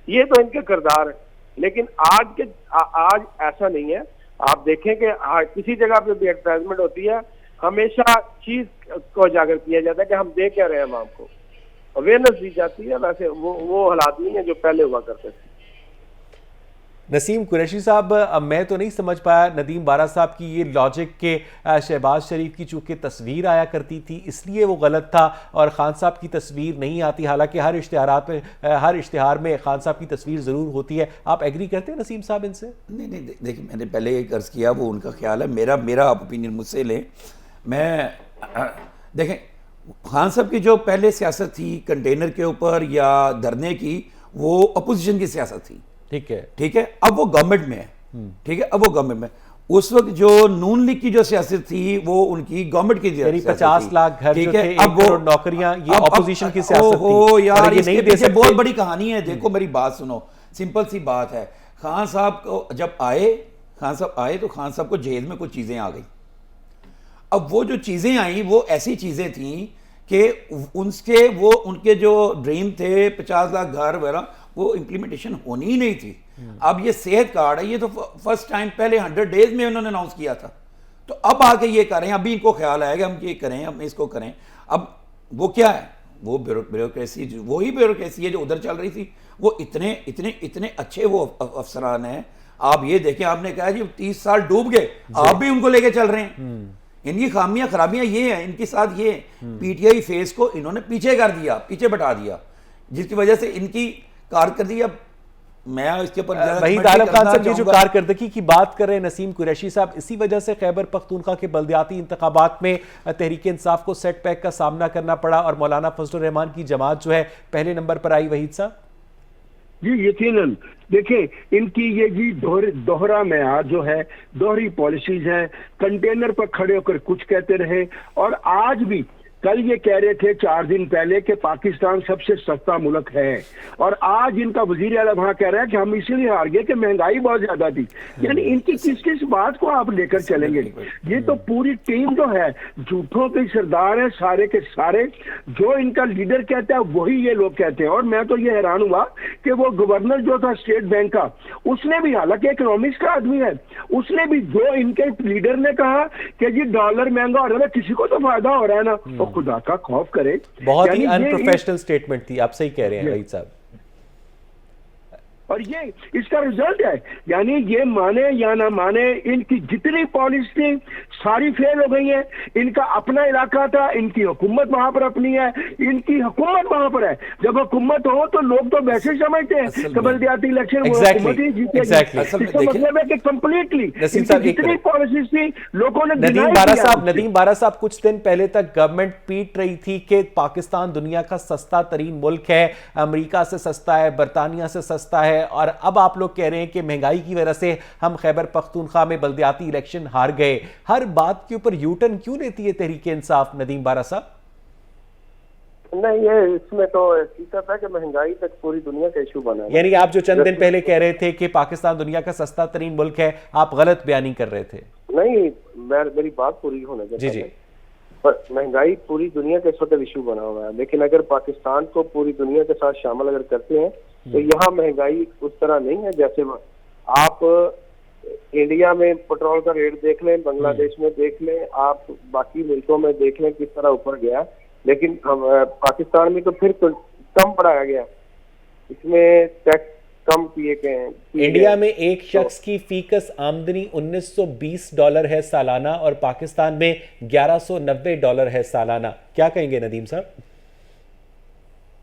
ये तो इनके किरदार है। लेकिन आज ऐसा नहीं है। आप देखें कि किसी जगह पे भी एडवर्टाइजमेंट होती है, हमेशा चीज को उजागर किया जाता है कि हम दे क्या रहे हैं, आवाम को अवेयरनेस दी जाती है। वैसे वो हालात नहीं है जो पहले हुआ करते थे। नसीम कुरैशी साहब, मैं तो नहीं समझ पाया नदीम बारा साहब की ये लॉजिक के शहबाज शरीफ की चूंकि तस्वीर आया करती थी इसलिए वो गलत था और खान साहब की तस्वीर नहीं आती, हालांकि हर इश्तिहार में खान साहब की तस्वीर ज़रूर होती है। आप एग्री करते हैं नसीम साहब इनसे? नहीं, देखिए मैंने पहले एक अर्ज़ किया, वो उनका ख्याल है, मेरा आप ओपिनियन मुझसे लें। मैं देखें, खान साहब की जो पहले सियासत थी कंटेनर के ऊपर या धरने की, वो अपोजिशन की सियासत थी, ठीक है। अब वो गवर्नमेंट में है, ठीक है, अब वो गवर्नमेंट में। उस वक्त जो नून लीग की जो सियासत थी वो उनकी गवर्नमेंट की 50 लाख घर जो थे, 1 करोड़ नौकरियां, ये ऑपोजिशन की सियासत थी। यार इसके पीछे बहुत बड़ी कहानी है। देखो मेरी बात सुनो, सिंपल सी बात है। खान साहब को जब आए तो खान साहब को जेल में कुछ चीजें आ गई। अब वो जो चीजें आई वो ऐसी चीजें थी कि उनके जो ड्रीम थे 50 लाख घर वगैरह, वो इंप्लीमेंटेशन होनी ही नहीं थी। अब ये सेहत कार्ड है, ये तो फर्स्ट टाइम पहले 100 डेज में उन्होंने अनाउंस किया था, तो अब आके ये करें, अभी इनको ख्याल आएगा हम ये करें, हम इसको करें। अब वो क्या है, वो ब्यूरोक्रेसी, वही ब्यूरोक्रेसी है जो उधर चल रही थी। वो इतने अच्छे वो अफसरान हैं। आप ये देखें, आपने कहा जी 30 साल डूब गए, आप भी उनको लेके चल रहे हैं। इनकी खामियां खराबियां ये हैं, इनके साथ ये पीटीआई फेस को इन्होंने पीछे कर दिया, पीछे बटा दिया, जिसकी वजह से इनकी कारकर्दगी, अब मैं इसके ऊपर वहीद आलम खान साहब जो कारकर्दगी की बात कर रहे हैं नसीम कुरैशी साहब, इसी वजह से खैबर पख्तूनख्वा के बल्दियाती इंतखाबात में तहरीक इंसाफ को सेटबैक का सामना करना पड़ा और मौलाना फजलुर रहमान की जमात जो है पहले नंबर पर आई। वहीद साहब जी, यकीनन देखें, इनकी ये जी दोहरा मेयार जो है, दोहरी पॉलिसीज है। कंटेनर पर खड़े होकर कुछ कहते रहे और आज भी, कल ये कह रहे थे 4 दिन पहले कि पाकिस्तान सबसे सस्ता मुल्क है, और आज इनका वजीर आला वहां कह रहा है कि हम इसलिए हार गए कि महंगाई बहुत ज्यादा थी। यानी इनकी किस बात को आप लेकर चलेंगे? ये तो पूरी टीम जो है झूठों के सरदार है सारे के सारे। जो इनका लीडर कहता है वही ये लोग कहते हैं। और मैं तो ये हैरान हुआ कि वो गवर्नर जो था स्टेट बैंक का, उसने भी, हालांकि इकोनॉमिक्स का आदमी है, उसने भी जो इनके लीडर ने कहा कि जी डॉलर महंगा हो रहा है, किसी को तो फायदा हो रहा है ना, तो खुदा का खौफ करे। बहुत ही अनप्रोफेशनल स्टेटमेंट थी, आप सही कह रहे हैं वहीद साहब। और ये इसका रिजल्ट है। यानी ये माने या ना माने, इनकी जितनी पॉलिसी थी सारी फेल हो गई है। इनका अपना इलाका था, इनकी हुकूमत वहां पर अपनी है, इनकी हुकूमत वहां पर है। जब हुकूमत हो तो लोग तो वैसे समझते हैं कि बल्दियाती इलेक्शन हुकूमत ही जीतेगी। इसका मतलब है कि कंप्लीटली जितनी पॉलिसी थी लोगों ने नदीम बारा साहब, कुछ दिन पहले तक गवर्नमेंट पीट रही थी कि पाकिस्तान दुनिया का सस्ता तरीन मुल्क है, अमेरिका से सस्ता है, बरतानिया से सस्ता है, और अब आप लोग कह रहे हैं कि महंगाई की वजह से हम खैबर पख्तूनख्वा में बल्दियाती इलेक्शन हार गए। हर बात के ऊपर यूटर्न क्यों लेती है तहरीक इंसाफ, नदीम बारा साहब? नहीं, ये इसमें तो हकीकत है कि महंगाई तक पूरी दुनिया का इशू बना है। यानी आप जो चंद दिन पहले कह रहे थे कि पाकिस्तान दुनिया का सस्ता तरीन मुल्क है, आप गलत बयानी कर रहे थे। नहीं, मेरी बात पूरी होने दे। जी। पर महंगाई पूरी दुनिया का इस वक्त इशू बना हुआ है, लेकिन अगर पाकिस्तान को पूरी दुनिया के साथ शामिल अगर करते हैं तो यहाँ महंगाई उस तरह नहीं है। जैसे आप इंडिया में पेट्रोल का रेट देख लें, बांग्लादेश में देख लें, आप बाकी मुल्कों में देख लें किस तरह ऊपर गया, लेकिन हम पाकिस्तान में तो फिर कम बढ़ाया गया, इसमें टैक्स कम किए गए हैं। इंडिया में एक शख्स की फीकस आमदनी $1920 है सालाना और पाकिस्तान में $1190 है सालाना। क्या कहेंगे नदीम साहब?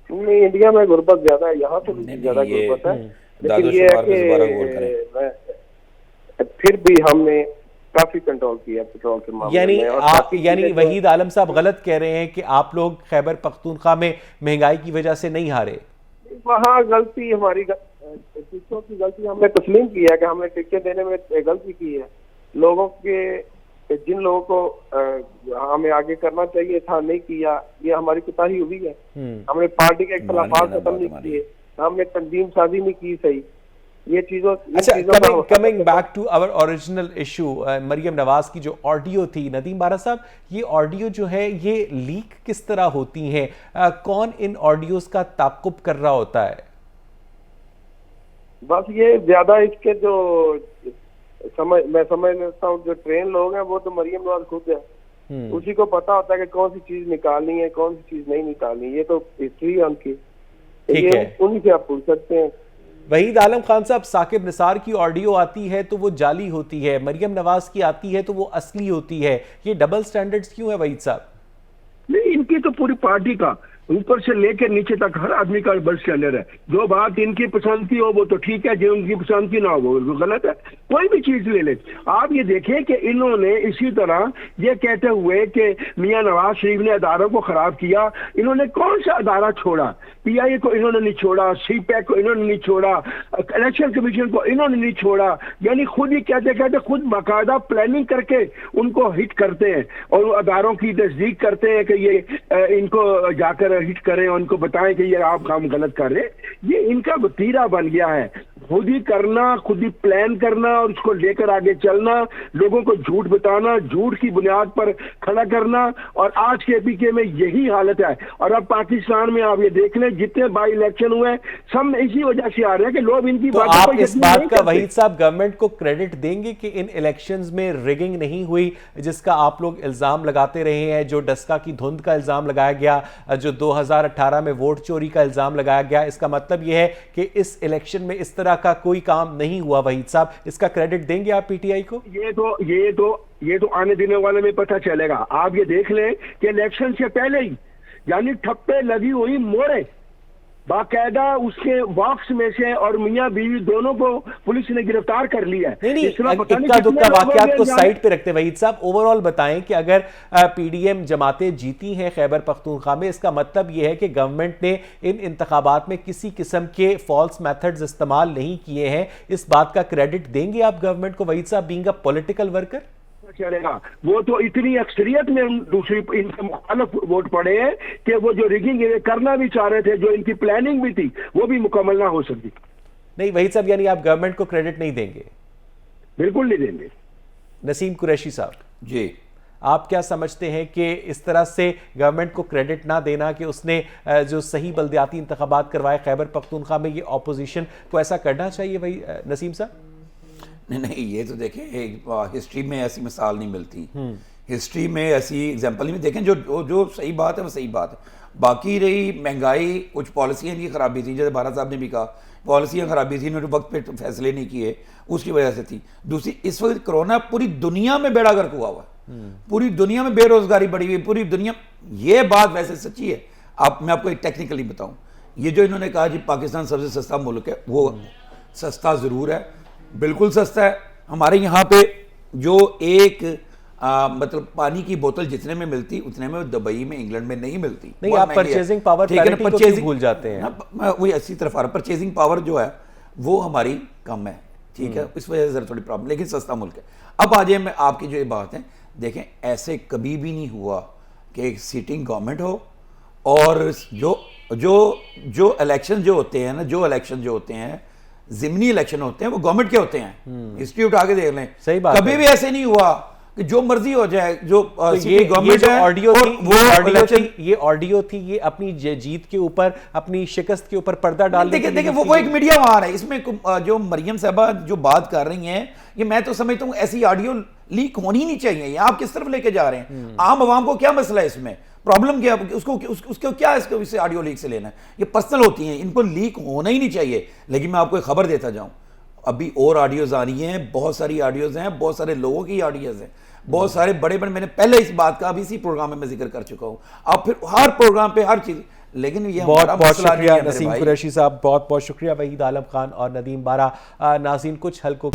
नहीं, इंडिया में गुर्बत ज्यादा है, यहाँ तो ज्यादा गुर्बत है, लेकिन ये है कि फिर भी हमने काफी कंट्रोल किया पेट्रोल के मामले में। यानी वहीद आलम साहब गलत कह रहे हैं कि आप लोग खैबर पख्तूनख्वा में महंगाई की वजह से नहीं हारे। वहाँ गलती हमारी, टिकटों की गलती हमने तस्लीम की है कि हमने टिकट देने में गलती की है। लोगों के जिन लोगों को हमें आगे करना चाहिए था नहीं किया, ये हमारी कोताही हुई है। हमने पार्टी के इख्तिलाफात खत्म नहीं किए, हमने तंजीम साजी नहीं की सही, ये चीजों। अच्छा, coming back to our original issue, Maryam Nawaz की जो ऑडियो थी, नदीम बारा साहब, ये ऑडियो जो है ये लीक किस तरह होती हैं? कौन इन ऑडियोज का ताक़ुब कर रहा होता है? बस ये ज्यादा इसके जो मैं समझ लेता हूँ, जो ट्रेन लोग हैं वो तो मरियम नवाज खुद है, उसी को पता होता है कि कौन सी चीज निकालनी है, कौन सी चीज नहीं निकालनी। ये तो हिस्ट्री है उनकी, उन्हीं से आप पूछ सकते हैं। वहीद आलम खान साहब, साकिब निसार की ऑडियो आती है तो वो जाली होती है, मरियम नवाज की आती है तो वो असली होती है, ये डबल स्टैंडर्ड्स क्यों है वहीद साहब? नहीं, इनकी तो पूरी पार्टी का ऊपर से लेकर नीचे तक हर आदमी का डबल स्टैंडर्ड है। जो बात इनकी पसंद की हो वो तो ठीक है, जो उनकी पसंद की ना हो वो गलत है। कोई भी चीज ले ले, आप ये देखें कि इन्होंने इसी तरह ये कहते हुए कि मियां नवाज शरीफ ने अदारों को खराब किया, इन्होंने कौन सा अदारा छोड़ा? PIA को इन्होंने नहीं छोड़ा, CPAC को इन्होंने नहीं छोड़ा, इलेक्शन कमीशन को इन्होंने नहीं छोड़ा। यानी खुद ही कहते कहते खुद बाकायदा प्लानिंग करके उनको हिट करते हैं और अदारों की तस्दीक करते हैं कि ये इनको जाकर हिट करें, उनको बताएं कि ये आप काम गलत कर रहे हैं। ये इनका वतीरा बन गया है, खुद ही करना, खुद ही प्लान करना और उसको लेकर आगे चलना, लोगों को झूठ बताना, झूठ की बुनियाद पर खड़ा करना, और आज के PK में यही हालत है। और अब पाकिस्तान में आप ये देख लें, जितने बाई इलेक्शन हुए सब इसी वजह से आ रहे हैं कि लोग इनकी तो आप इस बात का वहीद साहब गवर्नमेंट को क्रेडिट देंगे कि इन इलेक्शंस में रिगिंग नहीं हुई, जिसका आप लोग इल्जाम लगाते रहे हैं, जो डस्का की धुंध का इल्जाम लगाया गया, जो 2018 में वोट चोरी का इल्जाम लगाया गया, इसका मतलब यह है कि इस इलेक्शन में इस तरह का कोई काम नहीं हुआ? वहीद साहब, इसका क्रेडिट देंगे आप PTI को? ये तो आने देने वाले में पता चलेगा। आप ये देख लें कि इलेक्शन से पहले ही यानी ठप्पे लगी हुई मोड़े बाकायदा उसके बॉक्स में से, और मियां बीवी दोनों को पुलिस ने गिरफ्तार कर लिया है। नहीं, इक्का दुक्का वाकयात को साइड पे रखते वहीद साहब, ओवरऑल बताएं कि अगर PDM जमातें जीती हैं खैबर पख्तूनख्वा में, इसका मतलब यह है कि गवर्नमेंट ने इन इंतखाबात में किसी किस्म के फॉल्स मेथड्स इस्तेमाल नहीं किए हैं। इस बात का क्रेडिट देंगे आप गवर्नमेंट को वहीद साहब, बीइंग अ पॉलिटिकल वर्कर? चलेगा, वो तो इतनी अक्सरियत में दूसरी इनके मुखालिफ वोट पड़े हैं कि वो जो रिगिंग करना भी चाह रहे थे, जो इनकी प्लानिंग भी थी, वो भी मुकम्मल ना हो सकी। नहीं वहीद साहब, यानी आप गवर्नमेंट को क्रेडिट नहीं देंगे? बिल्कुल नहीं देंगे। नसीम कुरैशी साहब जी, आप क्या समझते हैं कि इस तरह से गवर्नमेंट को क्रेडिट ना देना कि उसने जो सही बल्दियाती इंतखाबात करवाए खैबर पख्तूनख्वा में, ये ऑपोजिशन को ऐसा करना चाहिए? वही नसीम साहब? नहीं, ये तो देखिए हिस्ट्री में ऐसी मिसाल नहीं मिलती हिस्ट्री में ऐसी एग्जांपल नहीं देखें। जो जो सही बात है वो सही बात है। बाकी रही महंगाई, कुछ पॉलिसियाँ की खराबी थी, जैसे भारत साहब ने भी कहा पॉलिसियाँ खराबी थी, इन्होंने वक्त पे फैसले नहीं किए, उसकी वजह से थी। दूसरी, इस वक्त कोरोना पूरी दुनिया में बेड़ा गर्क हुआ हुआ है, पूरी दुनिया में बेरोजगारी बढ़ी हुई, पूरी दुनिया। ये बात वैसे सच्ची है। मैं आपको एक टेक्निकली बताऊं, ये जो इन्होंने कहा जी पाकिस्तान सबसे सस्ता मुल्क है, वो सस्ता ज़रूर है, बिल्कुल सस्ता है। हमारे यहाँ पे जो एक मतलब पानी की बोतल जितने में मिलती उतने में दुबई में, इंग्लैंड में नहीं मिलती। नहीं, आप परचेजिंग पावर पैरिटी को क्यों भूल जाते हैं? मैं वही अच्छी तरफ आ रहा, परचेजिंग पावर जो है वो हमारी कम है, ठीक है, इस वजह से जरा थोड़ी प्रॉब्लम, लेकिन सस्ता मुल्क है। अब आ जाए मैं आपकी जो ये बात है, देखें ऐसे कभी भी नहीं हुआ कि एक सिटिंग गवर्नमेंट हो और जो जो जो इलेक्शन जो होते हैं ना, जो इलेक्शन जो होते हैं जिमनी इलेक्शन होते हैं, वो गवर्नमेंट के होते हैं। हिस्ट्री उठा के देख लें, सही बात कभी भी ऐसे नहीं हुआ कि जो मर्जी हो जाए। जो तो ये गवर्नमेंट है, ऑडियो थी, वो ऑडियो थी, ये अपनी जीत के ऊपर, अपनी शिकस्त के ऊपर पर्दा डाल। देखिए वो एक मीडिया वहां है, इसमें जो मरियम साहबा जो बात कर रही हैं, ये मैं तो समझता हूँ ऐसी ऑडियो लीक होनी नहीं चाहिए। ये आप किस तरफ लेके जा रहे हैं? आम आवाम को क्या मसला है इसमें? प्रॉब्लम क्या? उसको क्या इससे ऑडियो लीक से लेना है? ये पर्सनल होती हैं, इनको लीक होना ही नहीं चाहिए। लेकिन मैं आपको एक खबर देता जाऊं, अभी और ऑडियोज आ रही हैं, बहुत सारी ऑडियोज हैं, बहुत सारे लोगों की ऑडियोज हैं, बहुत सारे बड़े बड़े। मैंने पहले इस बात का अभी इसी प्रोग्राम में मैं जिक्र कर चुका हूं, अब फिर हर प्रोग्राम पे हर चीज। लेकिन ये बहुत बहुत शुक्रिया नसीम कुरैशी साहब, बहुत बहुत शुक्रिया वहीद आलम खान और नदीम बारा। नाज़रीन, कुछ हल्कों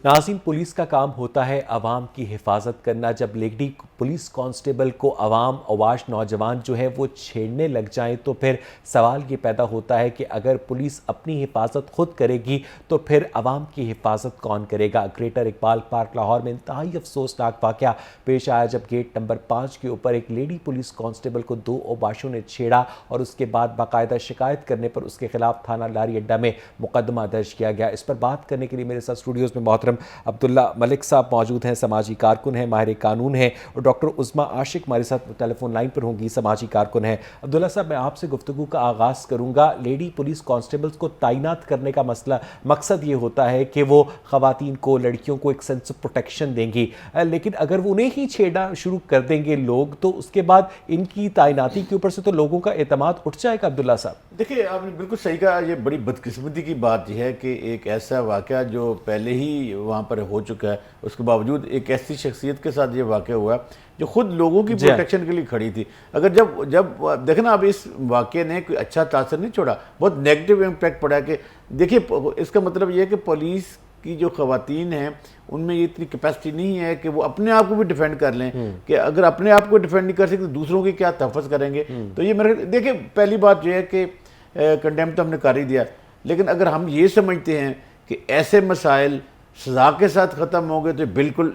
नाज़रीन, पुलिस का काम होता है अवाम की हिफाजत करना। जब लेडी पुलिस कांस्टेबल को अवाम अवाश नौजवान जो है वो छेड़ने लग जाएं तो फिर सवाल ये पैदा होता है कि अगर पुलिस अपनी हिफाजत खुद करेगी तो फिर अवाम की हिफाजत कौन करेगा। ग्रेटर इकबाल पार्क लाहौर में इंतहाई अफसोसनाक वाक़या पेश आया जब गेट नंबर 5 के ऊपर एक लेडी पुलिस कांस्टेबल को 2 अवाशों ने छेड़ा और उसके बाद बाकायदा शिकायत करने पर उसके खिलाफ थाना लारी अड्डा में मुकदमा दर्ज किया गया। इस पर बात करने के लिए मेरे साथ स्टूडियोज़ में मोहतरम अब्दुल्ला मलिक साहब मौजूद हैं, समाजी कारकुन हैं, माहिर कानून हैं, और डॉक्टर उस्मा आशिक हमारे साथ टेलीफोन लाइन पर होंगी, समाजी कारकुन हैं। अब्दुल्ला साहब, मैं आपसे गुफ्तगू का आगाज़ करूंगा। लेडी पुलिस कांस्टेबल्स को तैनात करने का मकसद ये होता है कि वो ख़वातीन को, लड़कियों को एक सेंस ऑफ प्रोटेक्शन देंगी, लेकिन अगर वो उन्हें ही छेड़ना शुरू कर देंगे लोग तो उसके बाद इनकी तैनाती के ऊपर से तो लोगों का एतमाद उठ जाएगा। अब्दुल्ला साहब, देखिए आपने बिल्कुल सही कहा। ये बड़ी बदकिस्मती की बात यह है कि एक ऐसा वाक़या जो पहले ही वहाँ पर हो चुका है, उसके बावजूद एक ऐसी शख्सियत के साथ ये वाक़या हुआ जो खुद लोगों की प्रोटेक्शन के लिए खड़ी थी। अगर जब देखना, अब इस वाक़े ने कोई अच्छा तासर नहीं छोड़ा, बहुत नेगेटिव इम्पैक्ट पड़ा। कि देखिए, इसका मतलब ये है कि पुलिस की जो ख़वातीन हैं उनमें ये इतनी कैपेसिटी नहीं है कि वो अपने आप को भी डिफेंड कर लें, कि अगर अपने आप को डिफेंड नहीं कर सकते दूसरों की क्या तहफ़्फ़ुज़ करेंगे। तो ये मेरे देखिए, पहली बात जो है कि कंडेम तो हमने कर ही दिया, लेकिन अगर हम ये समझते हैं कि ऐसे मसाइल सजा के साथ ख़त्म हो गए तो बिल्कुल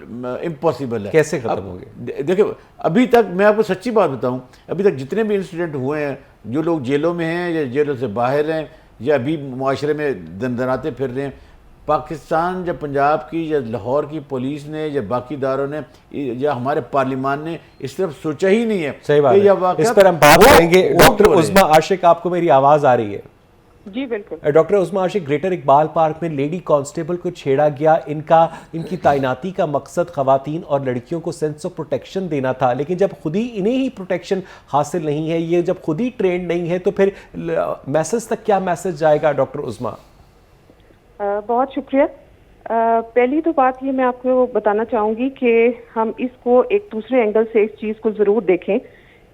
इम्पॉसिबल है। कैसे ख़त्म होंगे? देखिए, अभी तक मैं आपको सच्ची बात बताऊं, अभी तक जितने भी इंसिडेंट हुए हैं, जो लोग जेलों में हैं या जेलों से बाहर हैं या अभी मुआशरे में दंदनाते फिर रहे हैं, पाकिस्तान या पंजाब की या लाहौर की पुलिस ने या बाकी इदारों ने या हमारे पार्लियामान ने इस तरफ सोचा ही नहीं है। सही बात है, इस पर हम बात करेंगे। डॉक्टर उस्मा आशिक, आपको मेरी आवाज़ आ रही है? जी बिल्कुल। डॉक्टर उस्मा आशिक, ग्रेटर इकबाल पार्क में लेडी कांस्टेबल को छेड़ा गया, इनकी तैनाती का मकसद खवातीन और लड़कियों को सेंस ऑफ प्रोटेक्शन देना था, लेकिन जब खुद ही इन्हें ही प्रोटेक्शन हासिल नहीं है, ये जब खुद ही ट्रेंड नहीं है, तो फिर मैसेज तक क्या मैसेज जाएगा? डॉक्टर उस्मा, बहुत शुक्रिया। पहली तो बात ये मैं आपको बताना चाहूँगी कि हम इसको एक दूसरे एंगल से इस चीज़ को ज़रूर देखें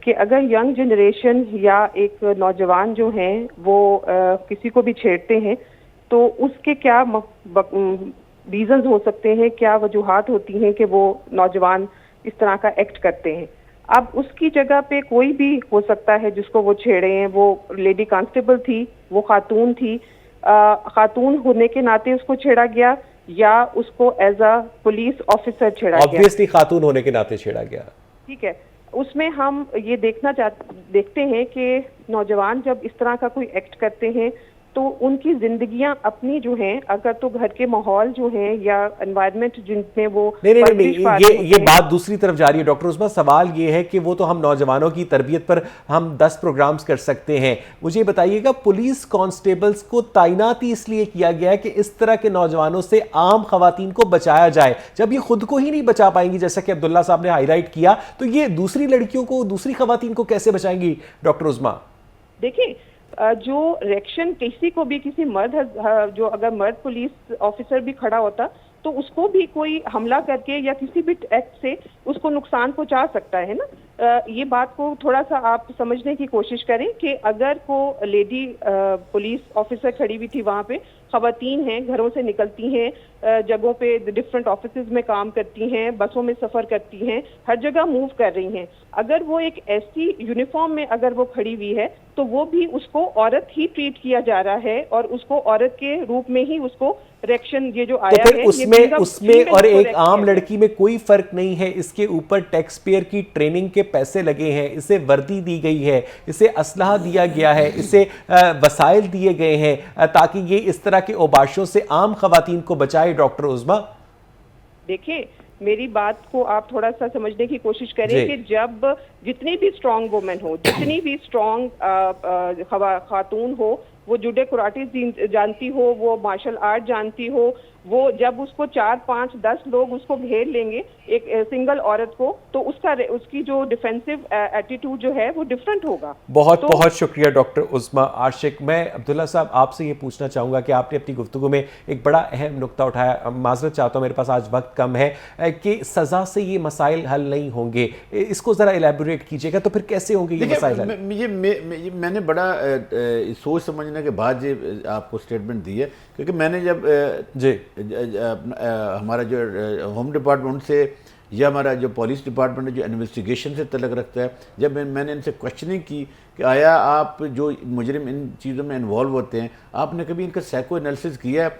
कि अगर यंग जनरेशन या एक नौजवान जो हैं वो किसी को भी छेड़ते हैं तो उसके क्या रीज़न्स हो सकते हैं, क्या वजूहात होती हैं कि वो नौजवान इस तरह का एक्ट करते हैं। अब उसकी जगह पे कोई भी हो सकता है जिसको वो छेड़े हैं, वो लेडी कांस्टेबल थी, वो खातून थी, खातून होने के नाते उसको छेड़ा गया या उसको एज अ पुलिस ऑफिसर छेड़ा गया। ऑब्वियसली खातून होने के नाते छेड़ा गया, ठीक है। उसमें हम ये देखते हैं कि नौजवान जब इस तरह का कोई एक्ट करते हैं तो उनकी जिंदगियां अपनी जो हैं, अगर तो घर के माहौल जो हैं या एनवायरनमेंट जिनमें वो नहीं, ये बात दूसरी तरफ जा रही है डॉक्टर उस्मा। सवाल ये है कि वो तो हम नौजवानों की तरबियत पर हम 10 प्रोग्राम्स कर सकते हैं। मुझे बताइएगा, पुलिस कांस्टेबल्स को तैनाती इसलिए किया गया है कि इस तरह के नौजवानों से आम खवातीन को बचाया जाए। जब ये खुद को ही नहीं बचा पाएंगी, जैसा कि अब्दुल्ला साहब ने हाईलाइट किया, तो ये दूसरी लड़कियों को, दूसरी खवातीन को कैसे बचाएंगी डॉक्टर उस्मा? देखिए, जो रिएक्शन किसी को भी, किसी मर्द, जो अगर मर्द पुलिस ऑफिसर भी खड़ा होता तो उसको भी कोई हमला करके या किसी भी एक्ट से उसको नुकसान पहुंचा सकता है ना। ये बात को थोड़ा सा आप समझने की कोशिश करें कि अगर को लेडी पुलिस ऑफिसर खड़ी हुई थी, वहाँ पे खवातीन हैं, घरों से निकलती हैं, जगहों पे डिफरेंट ऑफिसेज में काम करती हैं, बसों में सफ़र करती हैं, हर जगह मूव कर रही हैं। अगर वो एक ऐसी यूनिफॉर्म में अगर वो खड़ी हुई है तो वो भी उसको औरत ही ट्रीट किया जा रहा है और उसको औरत के रूप में ही उसको रिएक्शन ये जो आया तो फिर है, उसमें और एक आम लड़की में कोई फर्क नहीं है। इसके ऊपर टैक्स पेयर की ट्रेनिंग के पैसे लगे हैं, इसे वर्दी दी गई है, इसे असलहा दिया गया है, इसे वसाइल दिए गए हैं ताकि ये इस तरह के ओबाशों से आम खवातीन को बचाए। डॉक्टर उस्मा, देखिए, मेरी बात को आप थोड़ा सा समझने की कोशिश करें कि जब जितनी भी स्ट्रांग वुमेन हो, जितनी भी स्ट्रांग खातून हो, वो जुडे कुराटी जानती हो, वो मार्शल आर्ट जानती हो, वो जब उसको 4, 5, 10 लोग उसको घेर लेंगे एक सिंगल औरत को, तो उसकी जो डिफेंसिव एटीट्यूड जो है वो डिफरेंट होगा। बहुत शुक्रिया डॉक्टर उस्मा आशिक। मैं अब्दुल्ला साहब आपसे ये पूछना चाहूँगा कि आपने अपनी गुफ्तगू में एक बड़ा अहम नुक्ता उठाया, माजरत चाहता हूँ, मेरे पास आज वक्त कम है, कि सज़ा से ये मसाइल हल नहीं होंगे। इसको ज़रा एलैबोरेट कीजिएगा, तो फिर कैसे होंगे ये मसाइल हल? मैंने बड़ा सोच समझने के बाद ये आपको स्टेटमेंट दी है, क्योंकि मैंने जब हमारा जो होम डिपार्टमेंट से या हमारा जो पुलिस डिपार्टमेंट है जो इन्वेस्टिगेशन से तल्लुक़ रखता है, जब मैंने इनसे क्वेश्चनिंग की कि आया आप जो मुजरिम इन चीज़ों में इन्वॉल्व होते हैं, आपने कभी इनका साइको एनालिसिस किया है?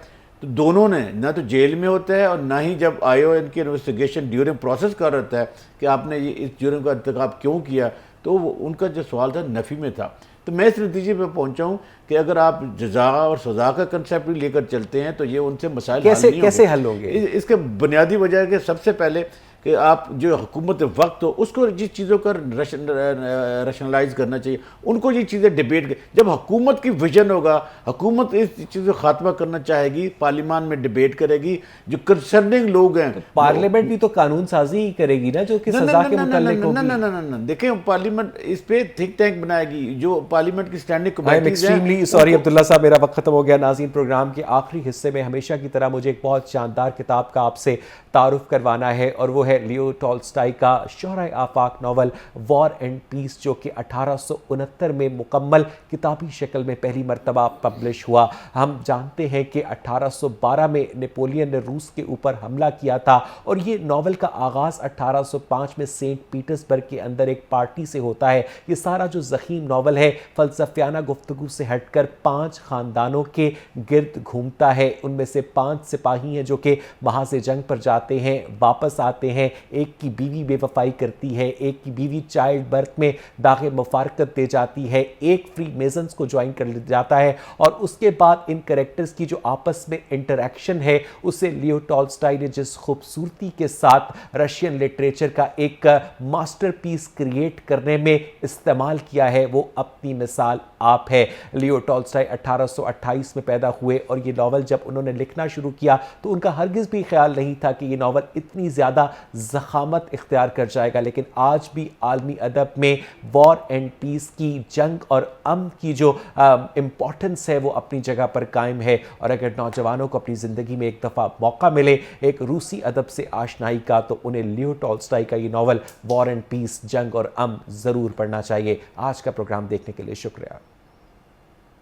तो दोनों ने ना तो जेल में होता है और ना ही जब आयो इनकी इन्वेस्टिगेशन ड्यूरिंग प्रोसेस कर रहता है कि आपने ये इस जुर्म का इर्तिकाब क्यों किया। तो उनका जो सवाल था नफ़ी में था। तो मैं इस नतीजे पर पहुंचा हूं कि अगर आप जज़ा और सज़ा का कंसेप्ट भी लेकर चलते हैं तो ये उनसे मसाइल कैसे हल होंगे? इसके बुनियादी वजह है कि सबसे पहले कि आप जो हुकूमत वक्त हो उसको जिस चीज़ों का रशनलाइज करना चाहिए, उनको ये चीज़ें डिबेट कर, जब हुकूमत की विजन होगा, हुकूमत इस चीज़ को खात्मा करना चाहेगी, पार्लियामान में डिबेट करेगी, जो कंसर्निंग लोग हैं, तो पार्लियामेंट भी तो कानून साजी ही करेगी ना, जो कि सजा के मुताल्लिक होगी। ना, देखिए, पार्लियामेंट इस पे थिंक टैंक बनाएगी, जो पार्लियामेंट की standing committee. I am extremely sorry Abdullah साहब, मेरा वक्त खत्म हो गया। नाज़रीन, प्रोग्राम के आखिरी हिस्से में हमेशा की तरह मुझे एक बहुत शानदार किताब का आपसे तारुफ करवाना है, और वो है लियो टॉल्स्टॉय का शोहराए आफाक नावल वॉर एंड पीस, जो कि 1869 में मुकम्मल किताबी शक्ल में पहली मरतबा पब्लिश हुआ। हम जानते हैं कि 1812 में नेपोलियन ने रूस के ऊपर हमला किया था, और ये नावल का आगाज़ 1805 में सेंट पीटर्सबर्ग के अंदर एक पार्टी से होता है। ये सारा जो ज़ख़ीम नावल है फ़लसफ़ियाना गुफ्तगू से हटकर 5 ख़ानदानों के गिर्द घूमता है। उनमें से 5 सिपाही हैं जो कि महाज़ जंग पर जाते हैं, वापस आते हैं। एक की बीवी बेवफाई करती है, एक की बीवी चाइल्ड बर्थ में दागे मुफारकत दे जाती है, एक फ्री मेजन्स को ज्वाइन कर जाता है, और उसके बाद इन कैरेक्टर्स की जो आपस में इंटरेक्शन है उसे लियो टॉल्स्टॉय ने जिस खूबसूरती के साथ रशियन लिटरेचर का एक मास्टरपीस क्रिएट करने में इस्तेमाल किया है, वो अपनी मिसाल आप है। लियो टॉल्स्टॉय 1828 में पैदा हुए, और ये नावल जब उन्होंने लिखना शुरू किया तो उनका हरगिज़ भी ख्याल नहीं था कि ये नावल इतनी ज़्यादा ज़खामत इख्तियार कर जाएगा। लेकिन आज भी आलमी अदब में वॉर एंड पीस की, जंग और अमन की जो इम्पोर्टेंस है वो अपनी जगह पर कायम है। और अगर नौजवानों को अपनी ज़िंदगी में एक दफ़ा मौका मिले एक रूसी अदब से आशनाई का, तो उन्हें लियो टॉल्स्टॉय का ये नावल वॉर एंड पीस, जंग और अमन ज़रूर पढ़ना चाहिए। आज का प्रोग्राम देखने के लिए शुक्रिया।